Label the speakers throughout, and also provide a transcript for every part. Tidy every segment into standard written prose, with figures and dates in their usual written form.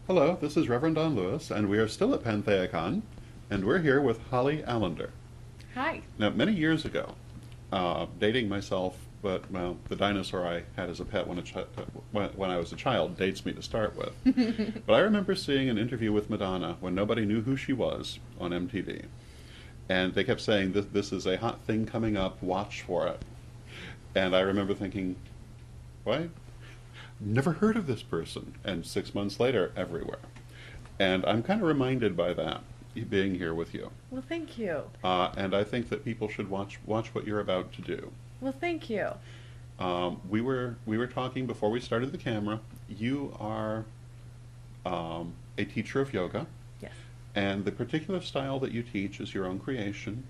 Speaker 1: Hello, this is Reverend Don Lewis, and we are still at PantheaCon, and we're here with Holly Allender.
Speaker 2: Hi.
Speaker 1: Now, many years ago, dating myself, but well, the dinosaur I had as a pet when I was a child dates me to start with. But I remember seeing an interview with Madonna when nobody knew who she was on MTV, and they kept saying, "This is a hot thing coming up. Watch for it." And I remember thinking, "What? Never heard of this person," and 6 months later, everywhere. And I'm kind of reminded by that, being here with you.
Speaker 2: Well, thank you.
Speaker 1: And I think that people should watch what you're about to do.
Speaker 2: Well, thank you.
Speaker 1: We were talking before we started the camera. You are a teacher of yoga,
Speaker 2: Yes.
Speaker 1: and the particular style that you teach is your own creation,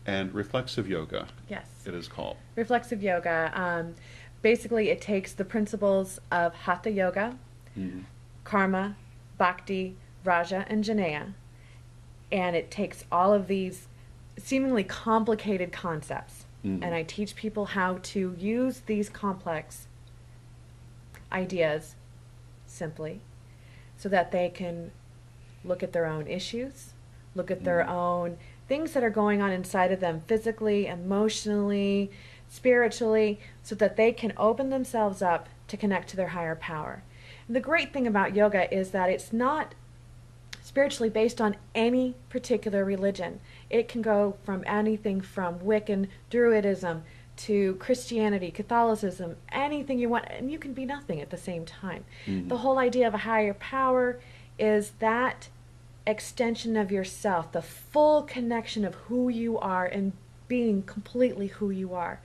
Speaker 1: and reflexive yoga,
Speaker 2: Yes.
Speaker 1: it is called.
Speaker 2: Reflexive yoga. Basically, it takes the principles of Hatha yoga,
Speaker 1: Mhm.
Speaker 2: karma, bhakti, raja, and jnana, and it takes all of these seemingly complicated concepts,
Speaker 1: Mhm.
Speaker 2: and I teach people how to use these complex ideas simply so that they can look at their own issues, look at their own things that are going on inside of them physically, emotionally, spiritually, so that they can open themselves up to connect to their higher power. And the great thing about yoga is that it's not spiritually based on any particular religion. It can go from anything from Wiccan, Druidism, to Christianity, Catholicism, anything you want, and you can be nothing at the same time.
Speaker 1: Mhm.
Speaker 2: The whole idea of a higher power is that extension of yourself, the full connection of who you are and being completely who you are.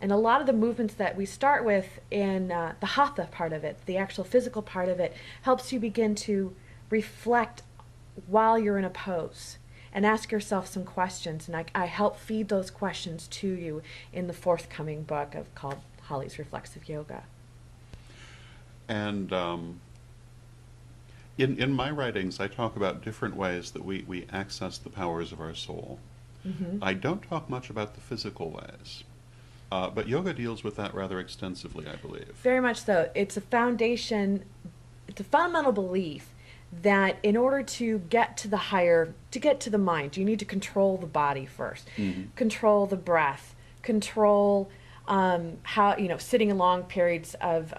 Speaker 2: And a lot of the movements that we start with in the hatha part of it, the actual physical part of it, helps you begin to reflect while you're in a pose and ask yourself some questions. And I help feed those questions to you in the forthcoming book called Holly's Reflexive Yoga.
Speaker 1: And in my writings, I talk about different ways that we access the powers of our soul.
Speaker 2: Mm-hmm.
Speaker 1: I don't talk much about the physical ways, but yoga deals with that rather extensively, I believe.
Speaker 2: Very much so. It's a foundation, it's a fundamental belief that in order to get to the higher, to get to the mind, you need to control the body first, control the breath, control how, sitting in long periods of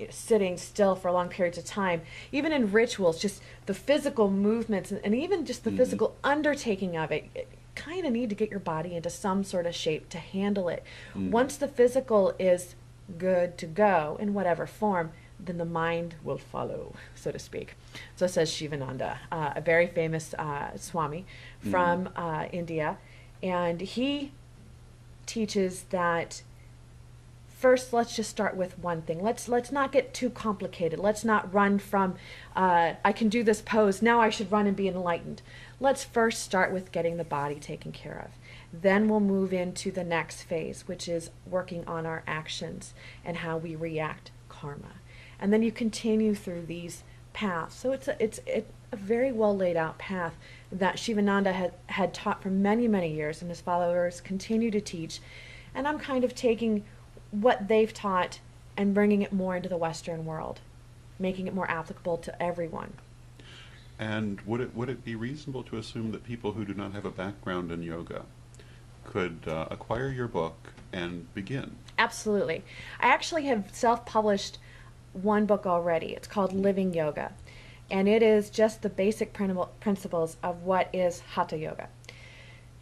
Speaker 2: sitting still for long periods of time, even in rituals, just the physical movements and even just the physical undertaking of it kind of need to get your body into some sort of shape to handle it. Once the physical is good to go in whatever form, then the mind will follow, so to speak. So says Shivananda, a very famous Swami from India, and he teaches that first, let's just start with one thing. Let's not get too complicated. Let's not run from, I can do this pose, now I should run and be enlightened. Let's first start with getting the body taken care of. Then we'll move into the next phase, which is working on our actions and how we react, karma. And then you continue through these paths. So it's a very well laid out path that Shivananda had taught for many, many years, and his followers continue to teach. And I'm kind of taking what they've taught and bringing it more into the Western world, making it more applicable to everyone.
Speaker 1: And would it be reasonable to assume that people who do not have a background in yoga could acquire your book and begin?
Speaker 2: Absolutely. I actually have self-published one book already. It's called Living Yoga, and it is just the basic principles of what is Hatha Yoga.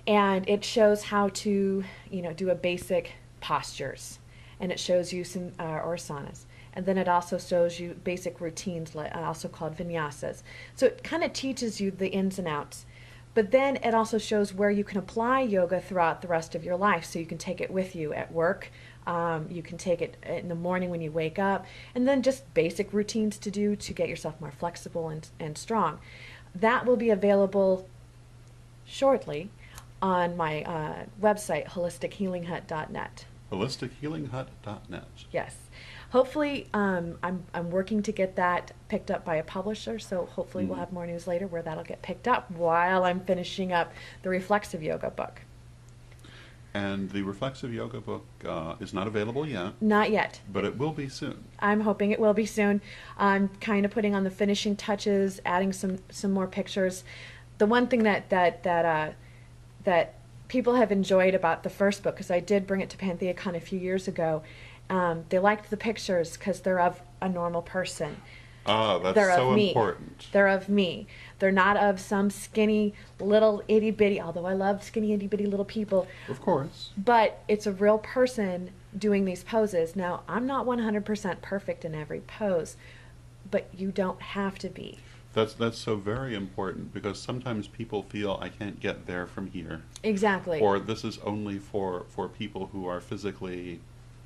Speaker 2: And it shows how to, do a basic postures, and it shows you some or asanas. And then it also shows you basic routines, also called vinyasas. So it kind of teaches you the ins and outs. But then it also shows where you can apply yoga throughout the rest of your life. So you can take it with you at work. You can take it in the morning when you wake up. And then just basic routines to do to get yourself more flexible and strong. That will be available shortly on my website, holistichealinghut.net.
Speaker 1: holistichealinghut.net.
Speaker 2: Yes. Hopefully, I'm working to get that picked up by a publisher, so hopefully we'll have more news later where that'll get picked up while I'm finishing up the Reflexive Yoga book.
Speaker 1: And the Reflexive Yoga book is not available yet.
Speaker 2: Not yet.
Speaker 1: But it will be soon.
Speaker 2: I'm hoping it will be soon. I'm kind of putting on the finishing touches, adding some more pictures. The one thing that people have enjoyed about the first book, because I did bring it to PantheaCon a few years ago, they liked the pictures because they're of a normal person.
Speaker 1: Ah, that's
Speaker 2: They're
Speaker 1: so
Speaker 2: of me.
Speaker 1: important.
Speaker 2: They're of me. They're not of some skinny little itty bitty, although I love skinny itty bitty little people.
Speaker 1: Of course.
Speaker 2: But it's a real person doing these poses. Now, I'm not 100% perfect in every pose, but you don't have to be.
Speaker 1: That's so very important, because sometimes people feel I can't get there from here.
Speaker 2: Exactly.
Speaker 1: Or this is only for people who are physically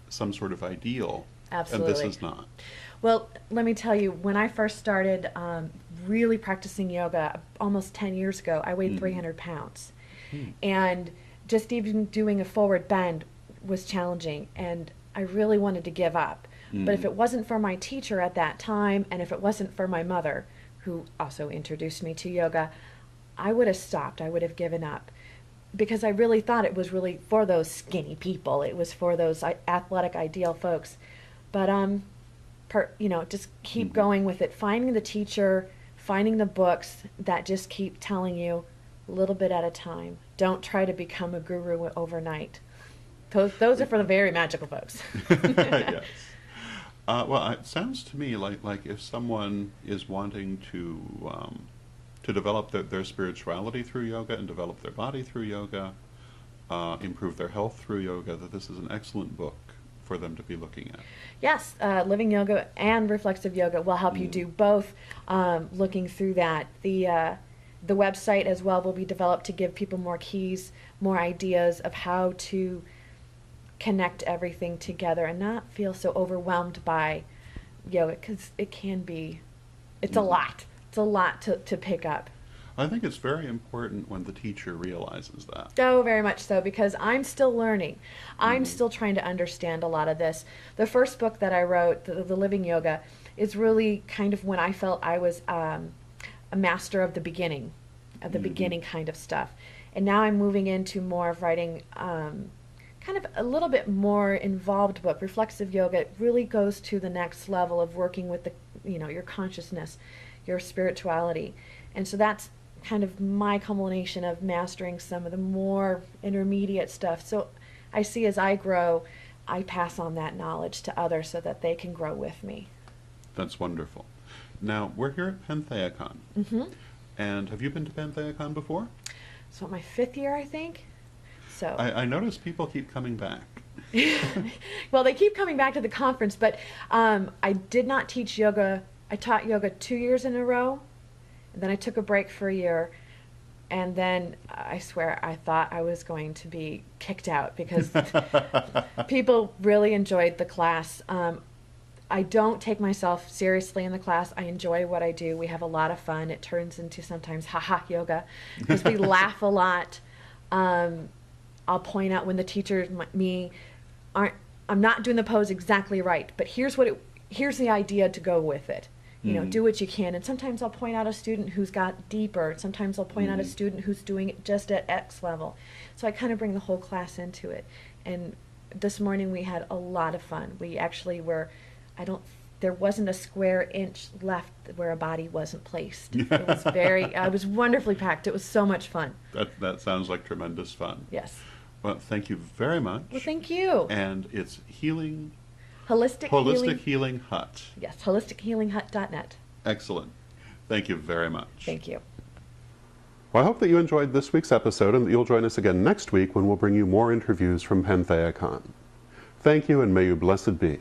Speaker 1: some sort of ideal.
Speaker 2: Absolutely.
Speaker 1: And this is not.
Speaker 2: Well, let me tell you, when I first started really practicing yoga almost 10 years ago, I weighed 300 pounds. And just even doing a forward bend was challenging, and I really wanted to give up. But if it wasn't for my teacher at that time, and if it wasn't for my mother, who also introduced me to yoga, I would have stopped. I would have given up. Because I really thought it was really for those skinny people. It was for those athletic, ideal folks. But, just keep going with it. Finding the teacher, finding the books that just keep telling you a little bit at a time. Don't try to become a guru overnight. Those are for the very magical folks.
Speaker 1: Yes. Well, it sounds to me like if someone is wanting to develop their spirituality through yoga and develop their body through yoga, improve their health through yoga, that this is an excellent book for them to be looking at.
Speaker 2: Yes, living yoga and reflexive yoga will help you do both. Looking through that, the website as well will be developed to give people more keys, more ideas of how to connect everything together and not feel so overwhelmed by yoga, because it can be, it's a lot. It's a lot to pick up.
Speaker 1: I think it's very important when the teacher realizes that.
Speaker 2: Oh, very much so, because I'm still learning. I'm still trying to understand a lot of this. The first book that I wrote, the Living Yoga, is really kind of when I felt I was a master of the beginning kind of stuff. And now I'm moving into more of writing kind of a little bit more involved book. Reflexive yoga really goes to the next level of working with your consciousness, your spirituality. And so that's kind of my culmination of mastering some of the more intermediate stuff. So I see as I grow, I pass on that knowledge to others so that they can grow with me.
Speaker 1: That's wonderful. Now, we're here at PantheaCon. And have you been to PantheaCon before?
Speaker 2: So my 5th year, I think. So
Speaker 1: I notice people keep coming back.
Speaker 2: Well, they keep coming back to the conference, but I did not teach yoga. I taught yoga 2 years in a row. And then I took a break for a year, and then I swear I thought I was going to be kicked out because people really enjoyed the class. I don't take myself seriously in the class. I enjoy what I do. We have a lot of fun. It turns into sometimes ha-ha yoga because we laugh a lot. I'll point out when the teacher, I'm not doing the pose exactly right, but here's the idea to go with it. Do what you can. And sometimes I'll point out a student who's got deeper. Sometimes I'll point out a student who's doing it just at X level. So I kind of bring the whole class into it. And this morning we had a lot of fun. We actually there wasn't a square inch left where a body wasn't placed. It was I was wonderfully packed. It was so much fun.
Speaker 1: That sounds like tremendous fun.
Speaker 2: Yes.
Speaker 1: Well, thank you very much.
Speaker 2: Well, thank you.
Speaker 1: And it's
Speaker 2: Holistic
Speaker 1: Healing Hut.
Speaker 2: Yes, holistichealinghut.net.
Speaker 1: Excellent. Thank you very much.
Speaker 2: Thank you.
Speaker 1: Well, I hope that you enjoyed this week's episode and that you'll join us again next week when we'll bring you more interviews from PantheaCon. Thank you, and may you blessed be.